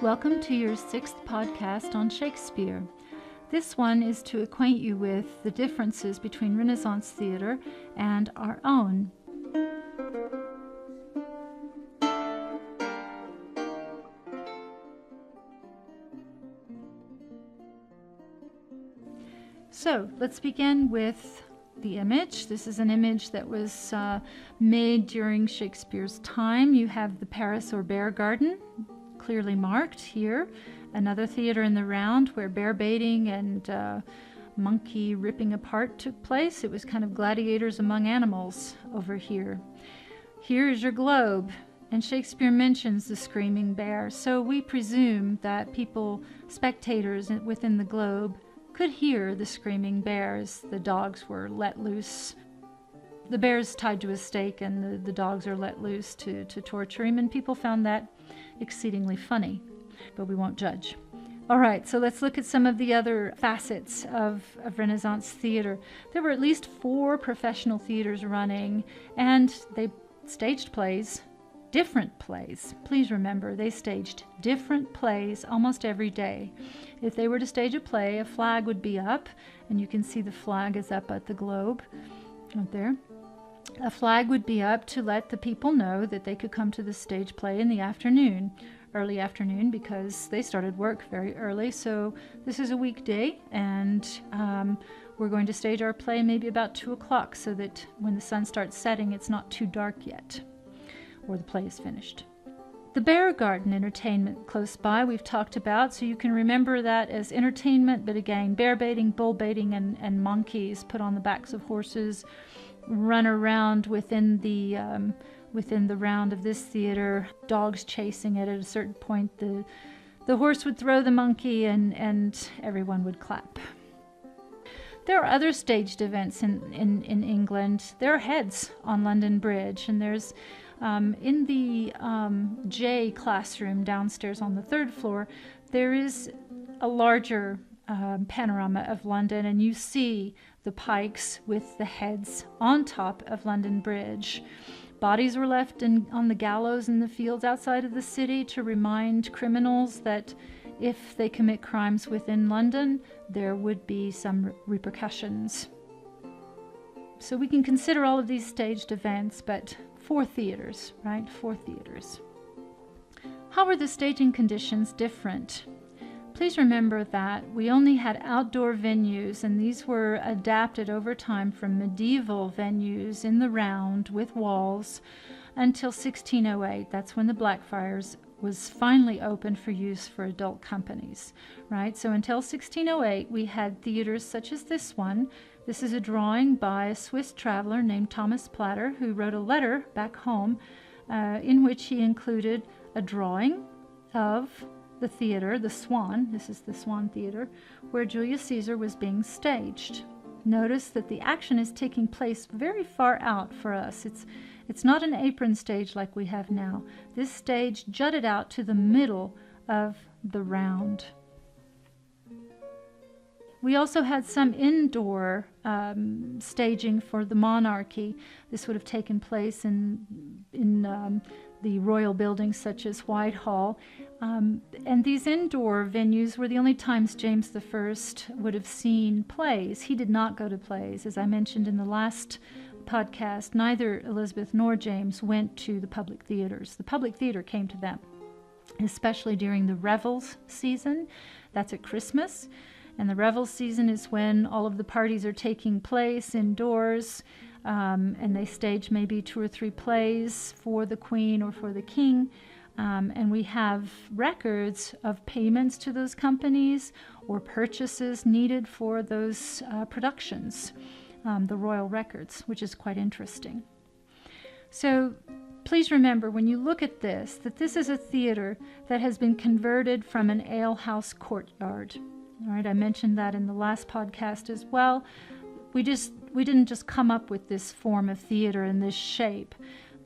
Welcome to your 6th podcast on Shakespeare. This one is to acquaint you with the differences between Renaissance theater and our own. So let's begin with the image. This is an image that was made during Shakespeare's time. You have the Paris or Bear Garden, clearly marked here. Another theater in the round where bear baiting and monkey ripping apart took place. It was kind of gladiators among animals over here. Here is your globe, and Shakespeare mentions the screaming bear. So we presume that people, spectators within the globe, could hear the screaming bears. The dogs were let loose. The bear's tied to a stake and the dogs are let loose to torture him, and people found that exceedingly funny, but we won't judge. All right, so let's look at some of the other facets of Renaissance theater. There were at least 4 professional theaters running, and they staged plays, different plays. Please remember, they staged different plays almost every day. If they were to stage a play, a flag would be up, and you can see the flag is up at the globe right there. A flag would be up to let the people know that they could come to the stage play in the afternoon, early afternoon, because they started work very early. So this is a weekday, and we're going to stage our play maybe about 2 o'clock so that when the sun starts setting, it's not too dark yet, or the play is finished. The Bear Garden entertainment close by we've talked about, so you can remember that as entertainment, but again, bear baiting, bull baiting, and monkeys put on the backs of horses run around within the round of this theater, dogs chasing it. At a certain point, the horse would throw the monkey and everyone would clap. There are other staged events in England. There are heads on London Bridge, and there's in the J classroom downstairs on the 3rd floor, there is a larger panorama of London, and you see the pikes with the heads on top of London Bridge. Bodies were left on the gallows in the fields outside of the city to remind criminals that if they commit crimes within London, there would be some repercussions. So we can consider all of these staged events, but 4 theaters, right? 4 theaters. How were the staging conditions different? Please remember that we only had outdoor venues, and these were adapted over time from medieval venues in the round with walls until 1608. That's when the Blackfriars was finally opened for use for adult companies, right? So until 1608, we had theaters such as this one. This is a drawing by a Swiss traveler named Thomas Platter, who wrote a letter back home in which he included a drawing of the theater, the Swan. This is the Swan Theater, where Julius Caesar was being staged. Notice that the action is taking place very far out for us. It's not an apron stage like we have now. This stage jutted out to the middle of the round. We also had some indoor staging for the monarchy. This would have taken place in the royal buildings such as Whitehall. And these indoor venues were the only times James I would have seen plays. He did not go to plays. As I mentioned in the last podcast, neither Elizabeth nor James went to the public theaters. The public theater came to them, especially during the revels season. That's at Christmas. And the revels season is when all of the parties are taking place indoors, and they stage maybe 2 or 3 plays for the queen or for the king. And we have records of payments to those companies or purchases needed for those productions, the royal records, which is quite interesting. So please remember when you look at this, that this is a theater that has been converted from an alehouse courtyard. All right, I mentioned that in the last podcast as well. We didn't just come up with this form of theater in this shape.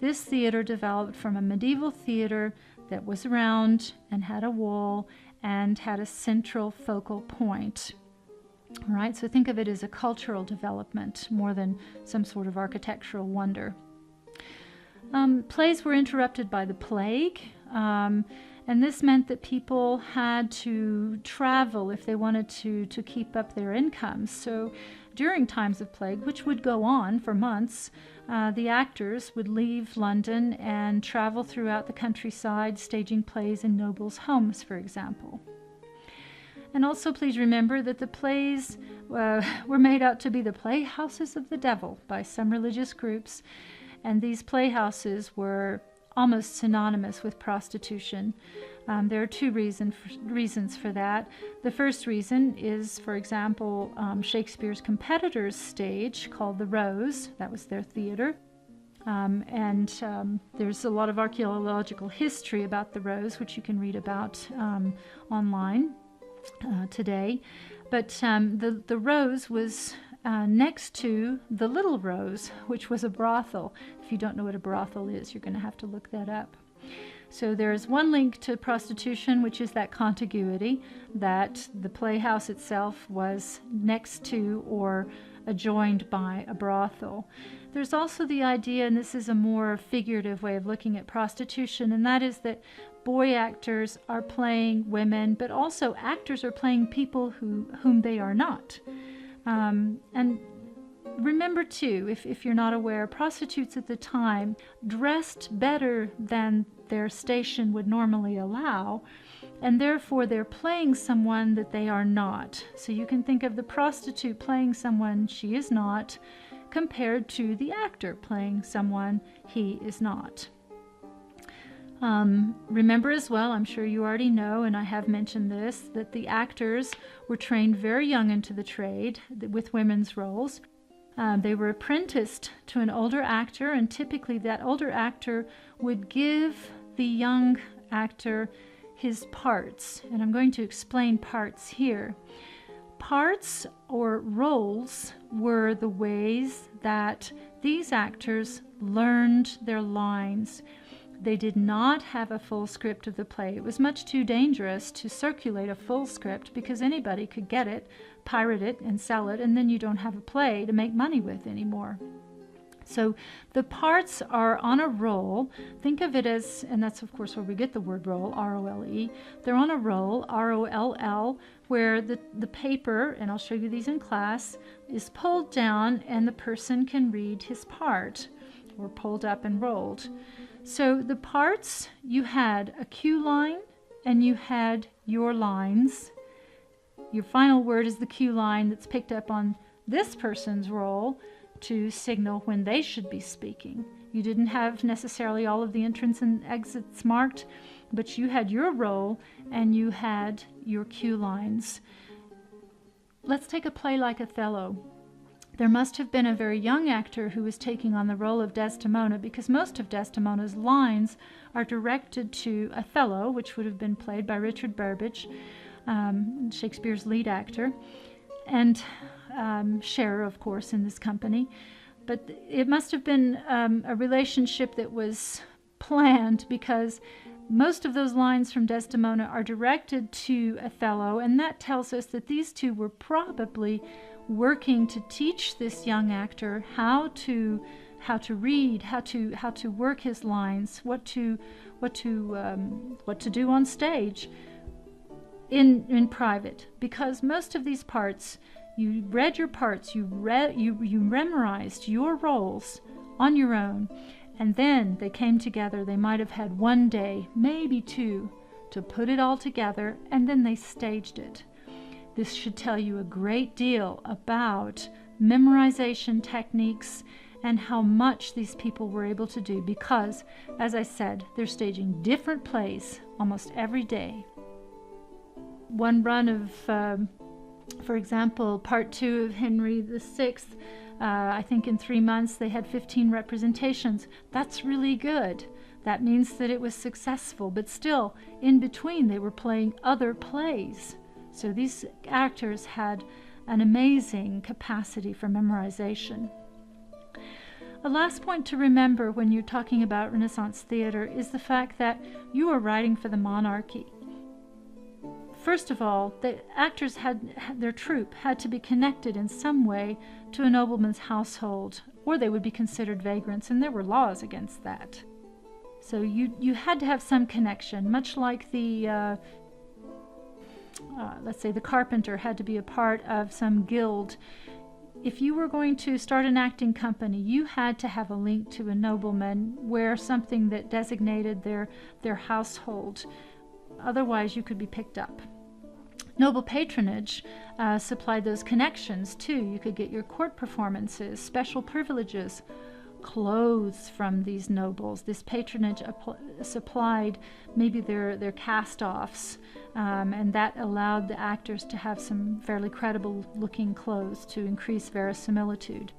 This theater developed from a medieval theater that was round and had a wall and had a central focal point. All right, so think of it as a cultural development more than some sort of architectural wonder. Plays were interrupted by the plague, And this meant that people had to travel if they wanted to keep up their incomes. So during times of plague, which would go on for months, the actors would leave London and travel throughout the countryside, staging plays in nobles' homes, for example. And also please remember that the plays were made out to be the playhouses of the devil by some religious groups, and these playhouses were almost synonymous with prostitution. There are two reasons for that. The first reason is, for example, Shakespeare's competitor's stage called the Rose. That was their theater. There's a lot of archaeological history about the Rose, which you can read about online today. But the Rose was next to the Little Rose, which was a brothel. If you don't know what a brothel is, you're going to have to look that up. So there is one link to prostitution, which is that contiguity, that the playhouse itself was next to or adjoined by a brothel. There's also the idea, and this is a more figurative way of looking at prostitution, and that is that boy actors are playing women, but also actors are playing people whom they are not. And remember too, if you're not aware, prostitutes at the time dressed better than their station would normally allow, and therefore they're playing someone that they are not. So you can think of the prostitute playing someone she is not, compared to the actor playing someone he is not. Remember as well, I'm sure you already know, and I have mentioned this, that the actors were trained very young into the trade with women's roles. They were apprenticed to an older actor, and typically that older actor would give the young actor his parts. And I'm going to explain parts here. Parts or roles were the ways that these actors learned their lines. They did not have a full script of the play. It was much too dangerous to circulate a full script because anybody could get it, pirate it, and sell it, and then you don't have a play to make money with anymore. So the parts are on a roll. Think of it as, and that's of course where we get the word roll, R-O-L-E. They're on a roll, R-O-L-L, where the paper, and I'll show you these in class, is pulled down and the person can read his part, or pulled up and rolled. So the parts, you had a cue line and you had your lines. Your final word is the cue line that's picked up on this person's roll to signal when they should be speaking. You didn't have necessarily all of the entrance and exits marked, but you had your role and you had your cue lines. Let's take a play like Othello. There must have been a very young actor who was taking on the role of Desdemona, because most of Desdemona's lines are directed to Othello, which would have been played by Richard Burbage, Shakespeare's lead actor, and sharer, of course, in this company. But it must have been a relationship that was planned, because most of those lines from Desdemona are directed to Othello, and that tells us that these two were probably working to teach this young actor how to read, how to work his lines, what to do on stage in private. Because most of these parts, you read your parts, you memorized your roles on your own, and then they came together. They might have had one day, maybe two, to put it all together, and then they staged it. This should tell you a great deal about memorization techniques and how much these people were able to do, because, as I said, they're staging different plays almost every day. One run of, for example, part 2 of Henry VI, I think in 3 months they had 15 representations. That's really good. That means that it was successful, but still, in between they were playing other plays. So these actors had an amazing capacity for memorization. A last point to remember when you're talking about Renaissance theater is the fact that you are writing for the monarchy. First of all, the actors their troupe had to be connected in some way to a nobleman's household, or they would be considered vagrants, and there were laws against that. So you had to have some connection, much like let's say the carpenter had to be a part of some guild. If you were going to start an acting company, you had to have a link to a nobleman, wear something that designated their household. Otherwise, you could be picked up. Noble patronage supplied those connections too. You could get your court performances, special privileges, clothes from these nobles. This patronage supplied maybe their cast-offs, and that allowed the actors to have some fairly credible looking clothes to increase verisimilitude.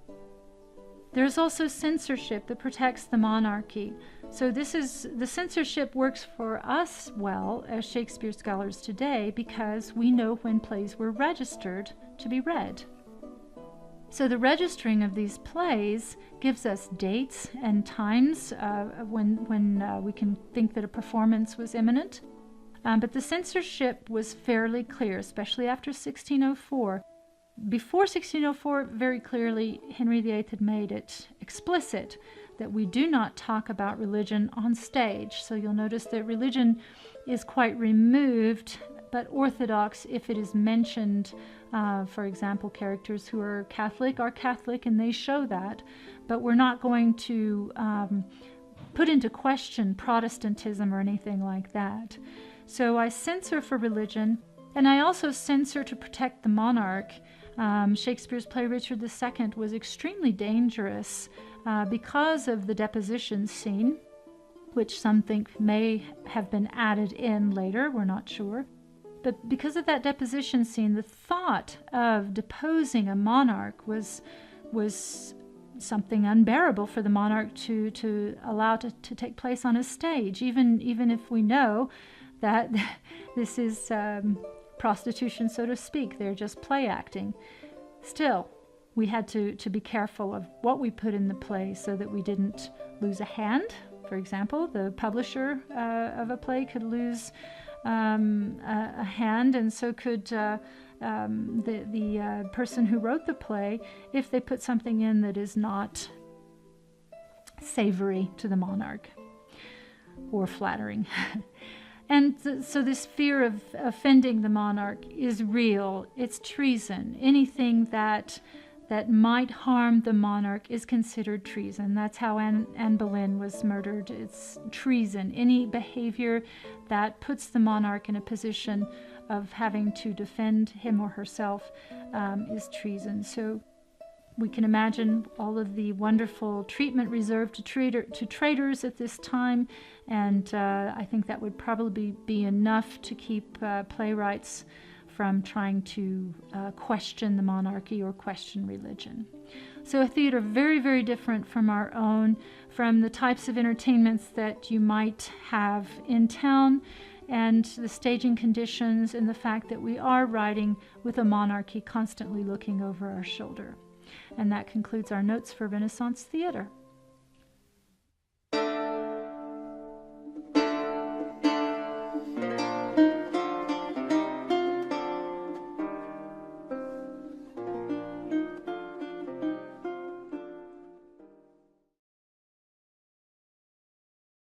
There's also censorship that protects the monarchy. So the censorship works for us well as Shakespeare scholars today because we know when plays were registered to be read. So the registering of these plays gives us dates and times when we can think that a performance was imminent. But the censorship was fairly clear, especially after 1604. Before 1604, very clearly, Henry VIII had made it explicit that we do not talk about religion on stage. So you'll notice that religion is quite removed, but orthodox if it is mentioned. For example, characters who are Catholic, and they show that. But we're not going to put into question Protestantism or anything like that. So I censor for religion, and I also censor to protect the monarch. Shakespeare's play Richard II was extremely dangerous because of the deposition scene, which some think may have been added in later, we're not sure. But because of that deposition scene, the thought of deposing a monarch was something unbearable for the monarch to allow to take place on a stage, even if we know that this is prostitution, so to speak. They're just play acting. Still, we had to be careful of what we put in the play so that we didn't lose a hand. For example, the publisher of a play could lose a hand, and so could the person who wrote the play if they put something in that is not savory to the monarch or flattering. And so this fear of offending the monarch is real. It's treason. Anything that might harm the monarch is considered treason. That's how Anne Boleyn was murdered. It's treason. Any behavior that puts the monarch in a position of having to defend him or herself is treason. So we can imagine all of the wonderful treatment reserved to traitors at this time, and I think that would probably be enough to keep playwrights from trying to question the monarchy or question religion. So a theater very, very different from our own, from the types of entertainments that you might have in town, and the staging conditions and the fact that we are writing with a monarchy constantly looking over our shoulder. And that concludes our notes for Renaissance theater.